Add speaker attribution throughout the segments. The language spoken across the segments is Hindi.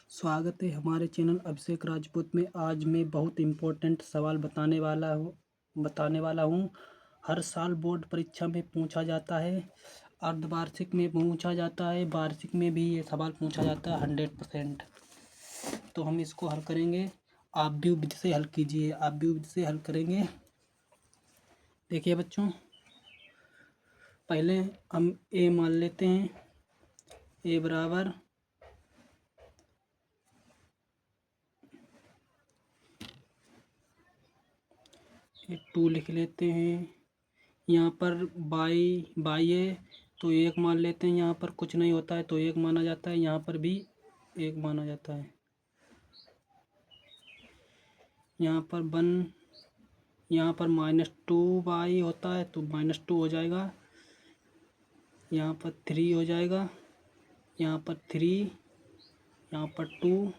Speaker 1: स्वागत है हमारे चैनल अभिषेक राजपूत में। आज मैं बहुत इम्पोर्टेंट सवाल बताने वाला हूँ। हर साल बोर्ड परीक्षा में पूछा जाता है, अर्धवार्षिक में पूछा जाता है, वार्षिक में भी ये सवाल पूछा जाता है 100%। तो हम इसको हल करेंगे। आप भी विधि से हल कीजिए, आप भी विधि से हल करेंगे। देखिए बच्चों, पहले हम ए मान लेते हैं। ए बराबर एक 2 लिख लेते हैं। यहाँ पर बाई है तो एक मान लेते हैं। यहाँ पर कुछ नहीं होता है तो एक माना जाता है, यहाँ पर भी एक माना जाता है। यहाँ पर यहाँ पर -2 होता है तो -2 हो जाएगा। यहाँ पर 3 हो जाएगा, यहाँ पर 3, यहाँ पर 2,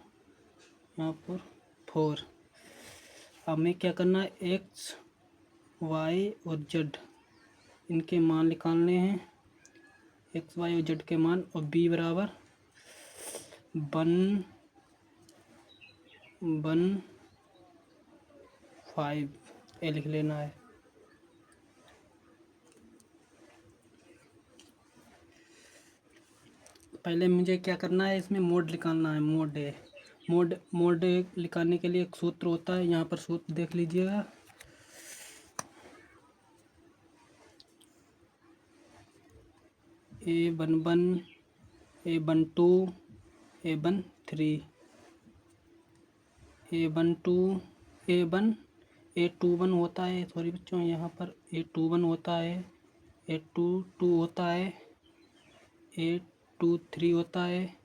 Speaker 1: यहाँ पर 4। हमें क्या करना है, एक्स वाई और जेड इनके मान निकालने हैं। एक्स वाई और जेड के मान। और बी बराबर 115 ये लिख लेना है। पहले मुझे क्या करना है, इसमें मोड निकालना है। मोड निकालने के लिए एक सूत्र होता है, यहाँ पर सूत्र देख लीजिएगा। A11 A12 A13 A12 A21 होता है। सॉरी बच्चों, यहाँ पर A21 होता है, A22 होता है, A23 होता है,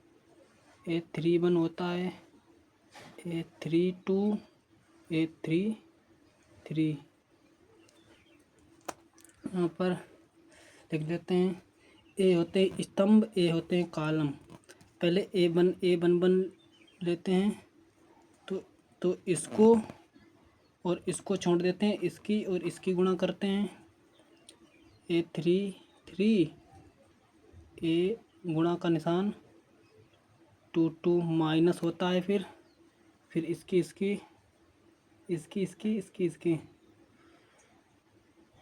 Speaker 1: A31 होता है, A32 A33 यहाँ पर लिख देते हैं। ए होते हैं स्तंभ, ए होते हैं कॉलम। पहले A11 लेते हैं तो इसको और इसको छोड़ देते हैं, इसकी और इसकी गुणा करते हैं। A33 ए गुणा का निशान 2 माइनस होता है, फिर इसकी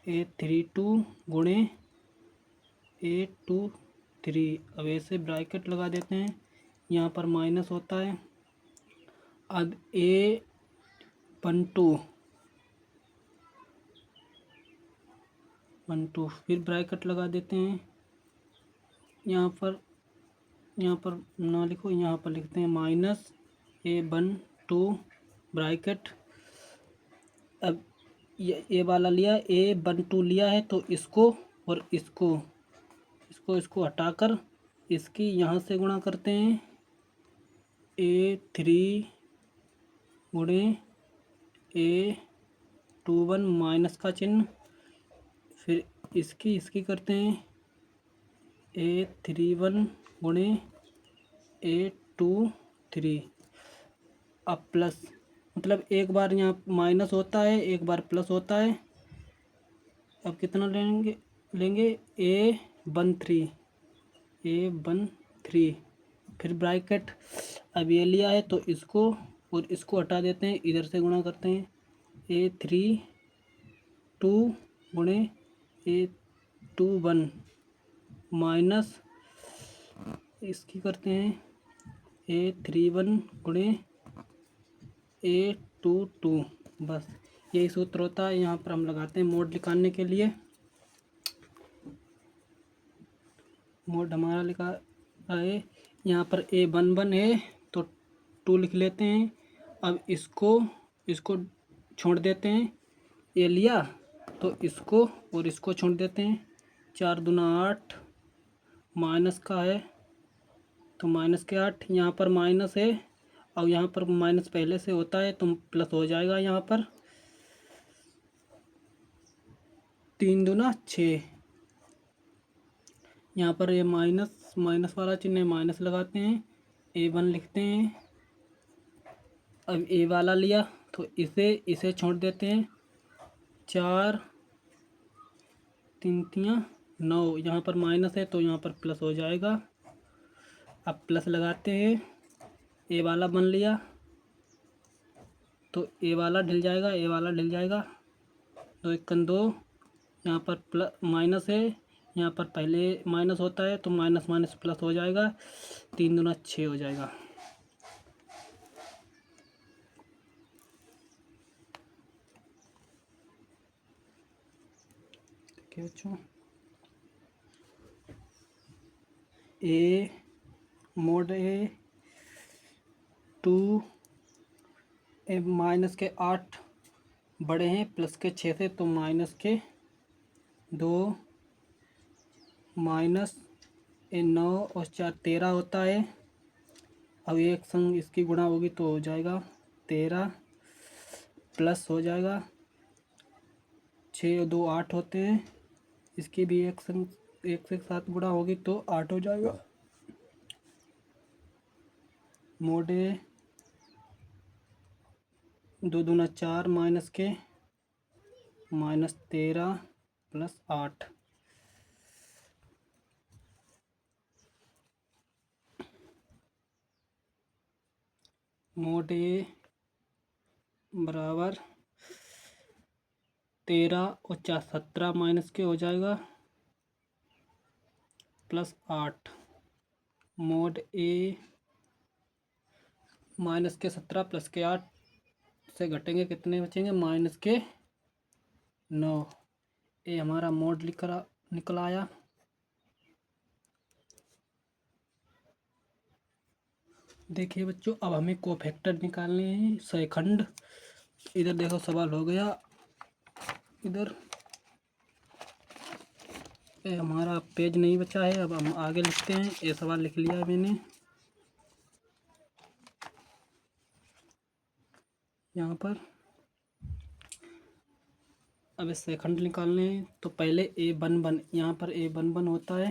Speaker 1: A32 गुणे A23। अब ऐसे ब्रैकेट लगा देते हैं, यहाँ पर माइनस होता है। अब A12 फिर ब्रैकेट लगा देते हैं। यहाँ पर ना लिखो, यहाँ पर लिखते हैं माइनस A12 ब्रैकेट। अब ये वाला लिया, A12 लिया है तो इसको और इसको हटाकर इसकी यहाँ से गुणा करते हैं। A3 गुणे A21 माइनस का चिन्ह, फिर इसकी करते हैं। A31 गुणे A23। अब प्लस, मतलब एक बार यहाँ माइनस होता है, एक बार प्लस होता है। अब कितना लेंगे A13 फिर ब्रैकेट। अब ये लिया है तो इसको और इसको हटा देते हैं, इधर से गुणा करते हैं। A32 गुणे A21 माइनस इसकी करते हैं A31 गुणे A22। बस यही सूत्र होता है। यहाँ पर हम लगाते हैं मोड निकालने के लिए। मोड हमारा लिखा है, यहाँ पर A11 है तो 2 लिख लेते हैं। अब इसको छोड़ देते हैं। ये लिया तो इसको और इसको छोड़ देते हैं। 4 दूना 8, माइनस का है तो माइनस के 8, यहाँ पर माइनस है और यहाँ पर माइनस पहले से होता है तो प्लस हो जाएगा। यहाँ पर 3 दूना 6, यहाँ पर ये माइनस वाला चिन्ह माइनस लगाते हैं। A1 लिखते हैं। अब ए वाला लिया तो इसे छोड़ देते हैं। 4 3 9, यहाँ पर माइनस है तो यहाँ पर प्लस हो जाएगा। अब प्लस लगाते हैं। ए वाला बन लिया तो ए वाला ढिल जाएगा, ए वाला ढिल जाएगा। 2 एकन 2, यहाँ पर प्लस माइनस है, यहाँ पर पहले माइनस होता है तो माइनस माइनस प्लस हो जाएगा, 3 दूना 6 हो जाएगा। क्या बच्चों, ए मोड ए 2 ए माइनस के 8 बड़े हैं प्लस के 6 से, तो माइनस के 2 माइनस ए 9 और 4 13 होता है। अब एक संग इसकी गुणा होगी तो हो जाएगा 13 प्लस हो जाएगा 6 और 2 8 होते हैं, इसकी भी एक संग एक से साथ गुणा होगी तो 8 हो जाएगा। मोड ए 2 दूना 4 माइनस के माइनस 13 प्लस 8। मोड ए बराबर 13 और 4 17 माइनस के हो जाएगा प्लस 8। मोड ए माइनस के 17 प्लस के 8 से घटेंगे, कितने बचेंगे, माइनस के 9। ये हमारा मोड निकल आया। देखिए बच्चों, अब हमें कोफैक्टर निकालने हैं, सेकंड। इधर देखो सवाल हो गया, इधर ये हमारा पेज नहीं बचा है, अब हम आगे लिखते हैं। ये सवाल लिख लिया है मैंने यहाँ पर। अब इस सेकंड निकालने हैं तो पहले ए बन बन, यहाँ पर ए बन बन होता है,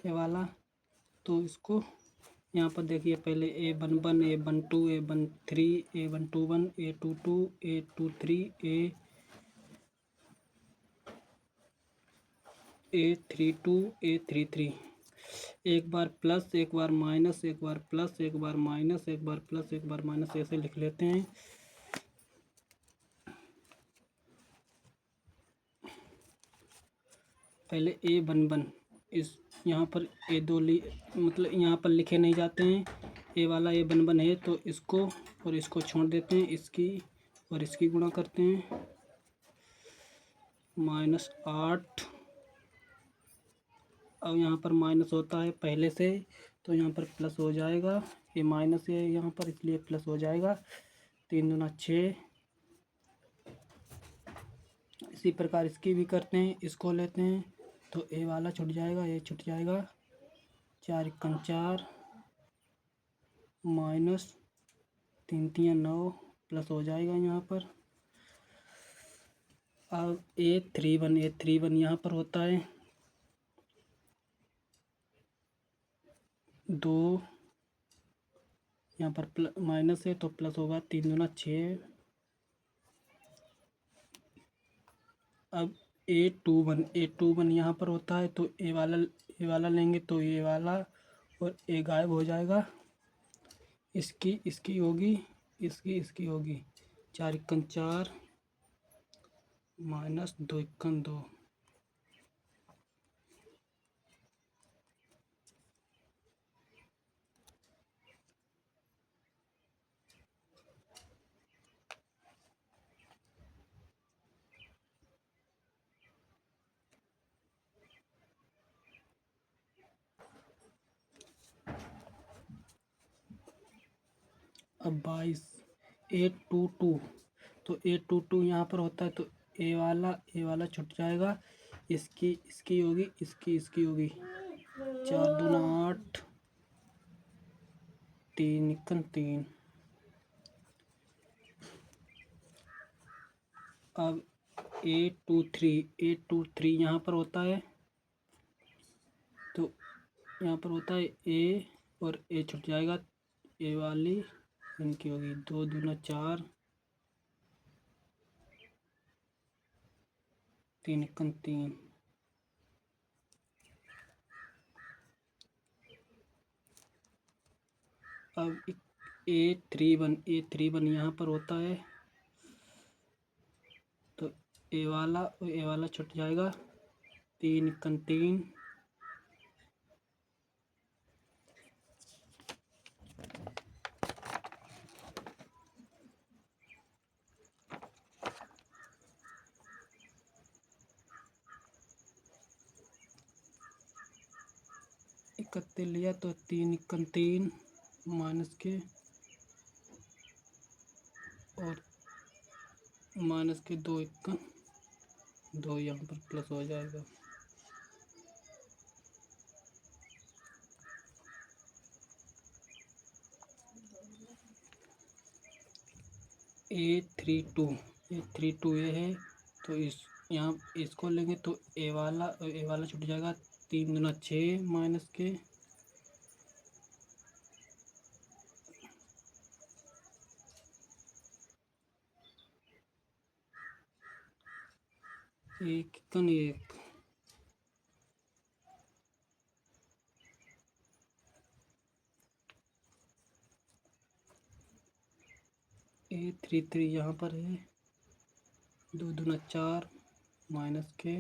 Speaker 1: ये वाला। तो इसको यहाँ पर देखिए, पहले ए बन बन, ए बन टू, ए बन three, a one two one, a two two, a two three, a three two, a three three. एक बार प्लस, एक बार माइनस, एक बार प्लस, एक बार माइनस, एक बार प्लस, एक बार माइनस, ऐसे लिख लेते हैं। पहले ए बन बन, इस यहाँ पर ए दो मतलब यहाँ पर लिखे नहीं जाते हैं। ए वाला ए बन बन है तो इसको और इसको छोड़ देते हैं, इसकी और इसकी गुणा करते हैं, -8। अब यहाँ पर माइनस होता है पहले से, तो यहाँ पर प्लस हो जाएगा। ये माइनस है यहाँ पर, इसलिए प्लस हो जाएगा। 3 दूना 6। इसी प्रकार इसकी भी करते हैं, इसको लेते हैं तो ए वाला छूट जाएगा, ये छूट जाएगा। 4 एकम 4 माइनस 3 3 9 प्लस हो जाएगा यहाँ पर। अब A31 यहाँ पर होता है 2, यहाँ पर माइनस है तो प्लस होगा। 3 दूना 6। अब A21 यहाँ पर होता है तो ए वाला लेंगे तो ये वाला और ए गायब हो जाएगा। इसकी होगी, इसकी होगी। 4 एकम 4 माइनस 2 एकम 2। अब 22 A22, तो A22 यहाँ पर होता है तो ए वाला छूट जाएगा। इसकी होगी, इसकी होगी। 4 दूना 8 3 एकम 3। अब A23 यहाँ पर होता है तो यहाँ पर होता है ए और ए छूट जाएगा। ए वाली इनकी होगी 2 दूना 4 3 एकम 3। अब A31 यहाँ पर होता है, तो ए वाला छूट जाएगा। 3 1 3, इकतीस लिया तो 3 1 3 माइनस के, और माइनस के 2 1 2 यहाँ पर प्लस हो जाएगा। A32 ये है, तो यहाँ इसको लेंगे तो ए वाला छूट जाएगा। 3 गुना 6 माइनस के, एक कन एक, A33 यहाँ पर है। 2 दूना 4 माइनस के,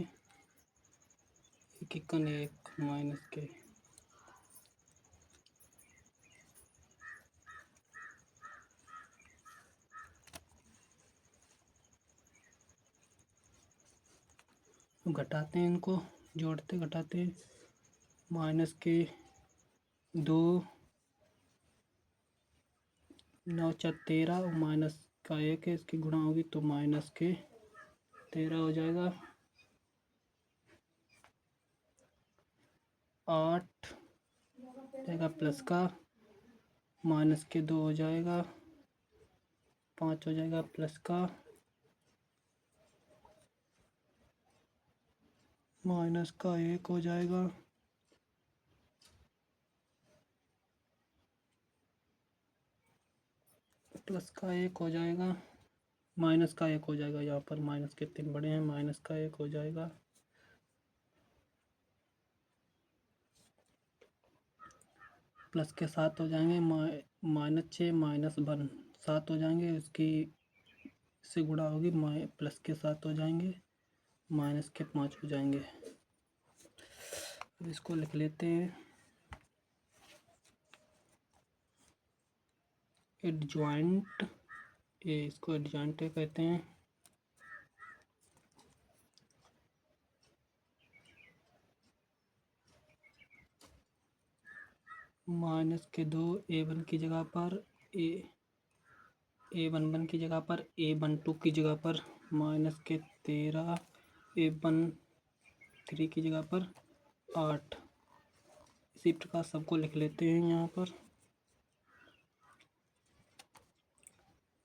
Speaker 1: एक कन एक माइनस के, घटाते हैं इनको, जोड़ते घटाते, माइनस के 2 9 4 13, और माइनस का 1 है, इसकी गुणा होगी तो माइनस के 13 हो जाएगा। 8 जाएगा प्लस का, माइनस के 2 हो जाएगा। 5 हो जाएगा प्लस का, माइनस का 1 हो जाएगा। प्लस का 1 हो जाएगा, माइनस का 1 हो जाएगा। यहाँ पर माइनस के 3 बड़े हैं, माइनस का 1 हो जाएगा। प्लस के 7 हो जाएंगे, माइनस 6 माइनस 1 7 हो जाएंगे, उसकी से गुणा होगी, प्लस के 7 हो जाएंगे, माइनस के 5 हो जाएंगे। अब इसको लिख लेते हैं। एडजॉइंट, ये इसको एडजॉइंट कहते हैं। माइनस के 2 A1 की जगह पर A11 की जगह पर, A12 की जगह पर माइनस के 13, A13 की जगह पर 8। इसी प्रकार सबको लिख लेते हैं। यहाँ पर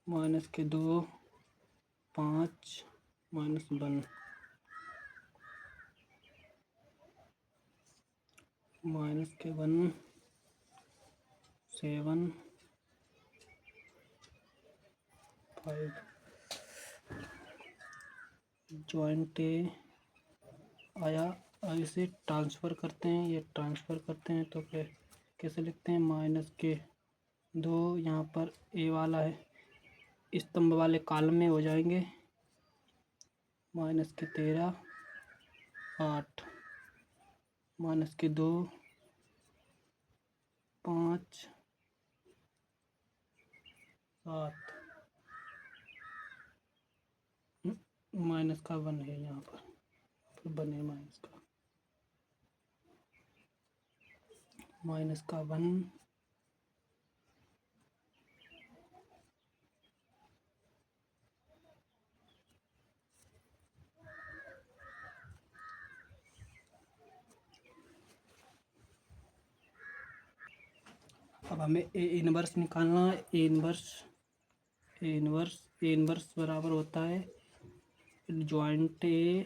Speaker 1: माइनस के 2 5 माइनस 1, माइनस के 1 7 5। जॉइंट ए आया, अब इसे ट्रांसफ़र करते हैं। ये ट्रांसफ़र करते हैं तो फिर कैसे लिखते हैं? माइनस के 2 यहाँ पर ए वाला है, स्तंभ वाले कॉलम में हो जाएंगे। माइनस के 13 8, माइनस के 2 5 7, माइनस का 1 है यहाँ पर, फिर 1 है माइनस का 1। अब हमें ए इनवर्स निकालना है। ए इनवर्स बराबर होता है जॉइंट ए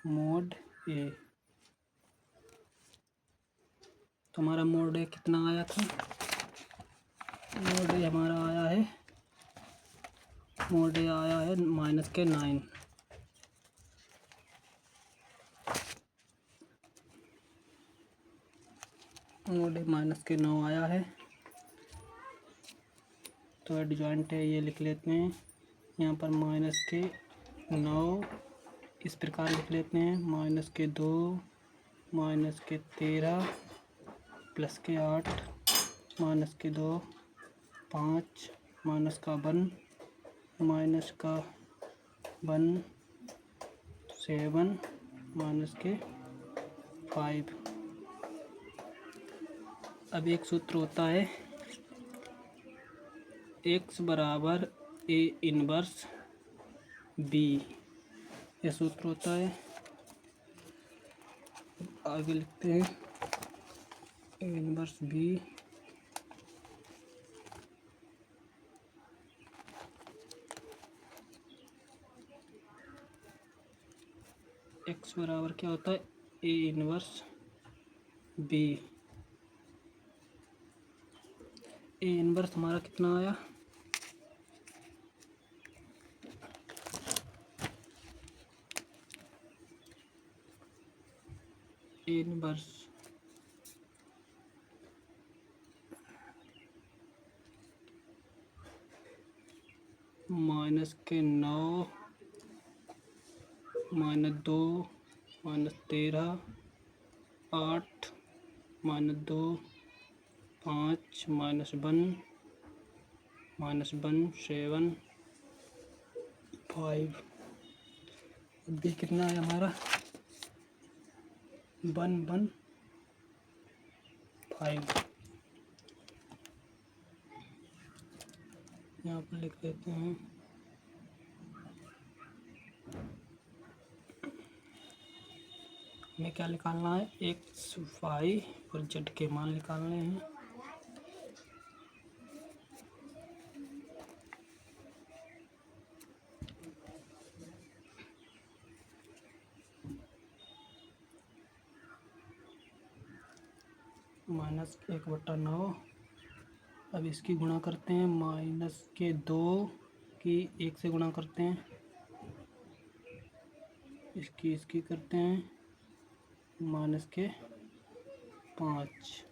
Speaker 1: मोड ए। तो हमारा मोड ए कितना आया था? मोड ए हमारा आया है, मोड ए आया है माइनस के 9। और माइनस के 9 आया है, तो एडजॉइंट है, ये लिख लेते हैं। यहाँ पर माइनस के 9 इस प्रकार लिख लेते हैं, माइनस के 2, माइनस के 13, प्लस के 8, माइनस के 2, 5, माइनस का 1, माइनस का 1, 7, माइनस के 5। अब एक सूत्र होता है x बराबर a इनवर्स b, यह सूत्र होता है। आगे लिखते हैं a इनवर्स b x बराबर क्या होता है a inverse b। a inverse हमारा कितना आया, a इनवर्स माइनस के 9, minus 2, minus 13, 8, minus 2, 5, minus 1, minus 1, 7, 5। B कितना है हमारा 1, 1, 5। यहाँ पर लिख लेते हैं। हमें क्या निकालना है, एक्स वाई और जेड के मान निकालने हैं। माइनस 1/9, अब इसकी गुणा करते हैं, माइनस के 2 की 1 से गुणा करते हैं, इसकी करते हैं, माइनस के 5।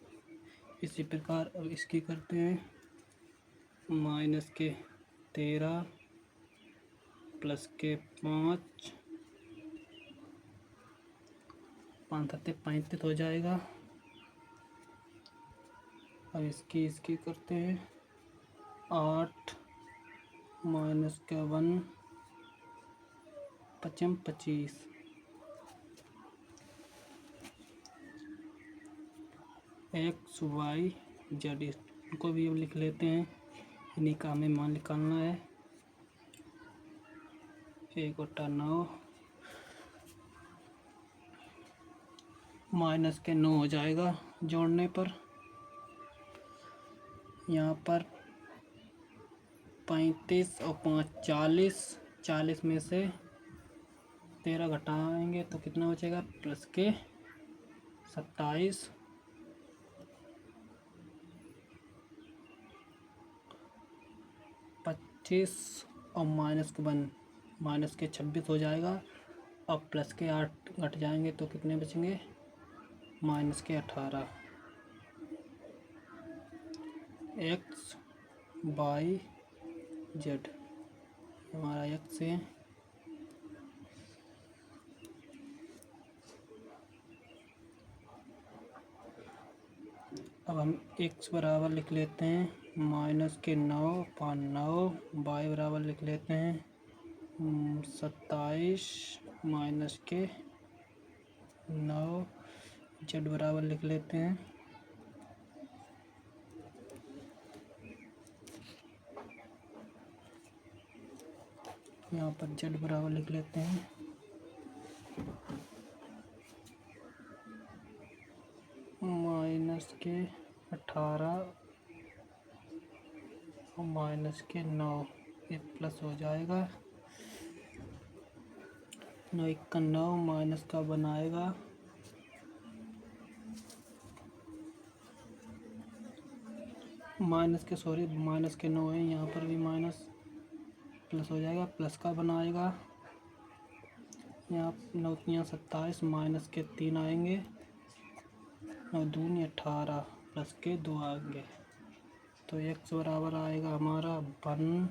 Speaker 1: इसी प्रकार अब इसकी करते हैं, माइनस के 13 प्लस के 5, 5 सत्ते 35 हो जाएगा। अब इसकी करते हैं, 8 माइनस का 1, 5 25। एक्स वाई जेड इनको भी अब लिख लेते हैं, इन्हीं का हमें मान निकालना है। 1/9 माइनस के 9 हो जाएगा जोड़ने पर। यहाँ पर 35 और 5 40, 40 में से 13 घटाएंगे तो कितना बचेगा, प्लस के 27, 25 और माइनस के 1, माइनस के 26 हो जाएगा। अब प्लस के 8 घट जाएंगे तो कितने बचेंगे, माइनस के 18। एक्स वाई जेड हमारा एक्स है, अब हम एक्स बराबर लिख लेते हैं, माइनस के 9 पाँच 9, वाई बराबर लिख लेते हैं 27 माइनस के 9, जेड बराबर लिख लेते हैं यहाँ पर जेड बराबर लिख लेते हैं माइनस के 18 और माइनस के 9, ये प्लस हो जाएगा। 9 1 9, माइनस का बनाएगा माइनस के 9 है, यहाँ पर भी माइनस प्लस हो जाएगा, प्लस का बनाएगा। यहाँ 9 27, माइनस के 3 आएंगे, 9 दूनी 18 प्लस के 2 आएंगे, तो x बराबर आएगा हमारा 1,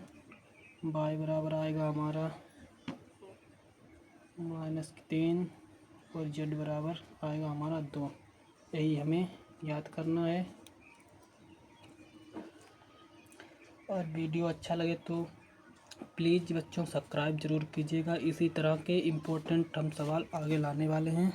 Speaker 1: y बराबर आएगा हमारा -3 और z बराबर आएगा हमारा 2। यही हमें याद करना है। और वीडियो अच्छा लगे तो प्लीज़ बच्चों सब्सक्राइब ज़रूर कीजिएगा। इसी तरह के इम्पोर्टेंट हम सवाल आगे लाने वाले हैं।